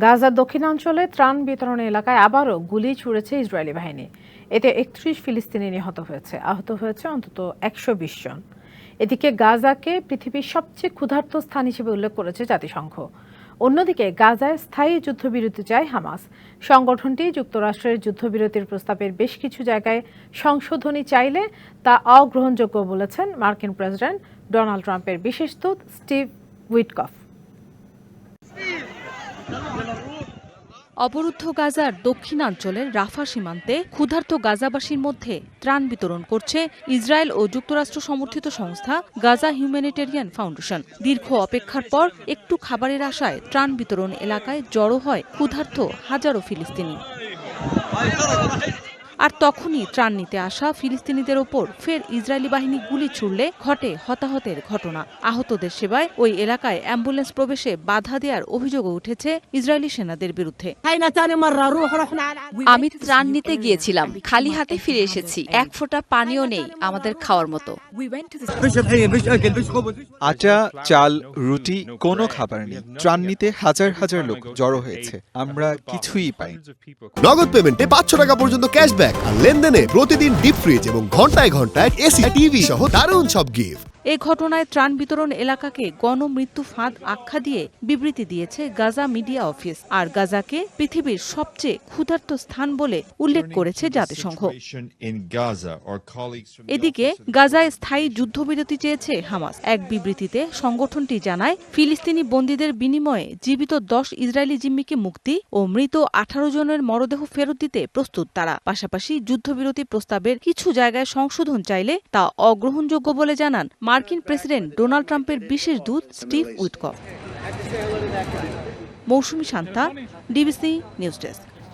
গাজার দক্ষিণাঞ্চলে ত্রাণ বিতরণ এলাকায় আবারও গুলি ছুড়েছে ইসরায়েলি বাহিনী। এতে ৩১ ফিলিস্তিনি নিহত হয়েছে, আহত হয়েছে অন্তত ১২০ জন। এদিকে গাজাকে পৃথিবীর সবচেয়ে ক্ষুধার্ত স্থান হিসেবে উল্লেখ করেছে জাতিসংঘ। অন্যদিকে গাজায় স্থায়ী যুদ্ধবিরতি চায় হামাস। সংগঠনটি যুক্তরাষ্ট্রের যুদ্ধবিরতির প্রস্তাবের বেশ কিছু জায়গায় সংশোধনী চাইলে তা অগ্রহণযোগ্য বলেছেন মার্কিন প্রেসিডেন্ট ডোনাল্ড ট্রাম্পের বিশেষ দূত স্টিভ উইটকফ। অবরুদ্ধ গাজার দক্ষিণাঞ্চলের রাফা সীমান্তে ক্ষুধার্ত গাজাবাসীর মধ্যে ত্রাণ বিতরণ করছে ইসরায়েল ও যুক্তরাষ্ট্র সমর্থিত সংস্থা গাজা হিউম্যানিটেরিয়ান ফাউন্ডেশন। দীর্ঘ অপেক্ষার পর একটু খাবারের আশায় ত্রাণ বিতরণ এলাকায় জড়ো হয় ক্ষুধার্ত হাজারো ফিলিস্তিনি। আর তখনই ত্রাণ নিতে আসা ফিলিস্তিনিদের ওপর ফের ইসরায়েলি বাহিনী গুলি ছুড়লে ঘটে হতাহতের ঘটনা। আহতদের সেবায় ওই এলাকায় অ্যাম্বুলেন্স প্রবেশে বাধা দেওয়ার অভিযোগও উঠেছে ইসরায়েলি সেনাদের বিরুদ্ধে। আমি ত্রাণ নিতে গিয়েছিলাম, খালি হাতে ফিরে এসেছি। এক ফোঁটা পানিও নেই আমাদের খাওয়ার মতো। আটা, চাল, রুটি, কোনো খাবার নেই। ত্রাণ নিতে হাজার হাজার লোক জড়ো হয়েছে, আমরা কিছুই পাই। নগদ পেমেন্টে ৫০০ টাকা পর্যন্ত ক্যাশব্যাক আর লেনদেনে প্রতিদিন ডিপ ফ্রিজ এবং ঘন্টায় ঘন্টায় এসি, টিভি সহ দারুণ সব গিফট। এ ঘটনায় ত্রাণ বিতরণ এলাকাকে গণমৃত্যু ফাঁদ আখ্যা দিয়ে বিবৃতি দিয়েছে গাজা মিডিয়া অফিস। আর গাজাকে পৃথিবীর সবচেয়ে ক্ষুধার্ত স্থান বলে উল্লেখ করেছে জাতিসংঘ। এদিকে গাজায় স্থায়ী যুদ্ধবিরতি চেয়েছে হামাস। এক বিবৃতিতে সংগঠনটি জানায়, ফিলিস্তিনি বন্দীদের বিনিময়ে জীবিত ১০ ইসরায়েলি জিম্মিকে মুক্তি ও মৃত ১৮ জনের মরদেহ ফেরত দিতে প্রস্তুত তারা। পাশাপাশি যুদ্ধবিরতি প্রস্তাবের কিছু জায়গায় সংশোধন চাইলে তা অগ্রহণযোগ্য বলে জানান মার্কিন প্রেসিডেন্ট ডোনাল্ড ট্রাম্পের বিশেষ দূত স্টিভ উইটকফ। মৌসুমী শান্তা, ডিবিসি নিউজ ডেস্ক।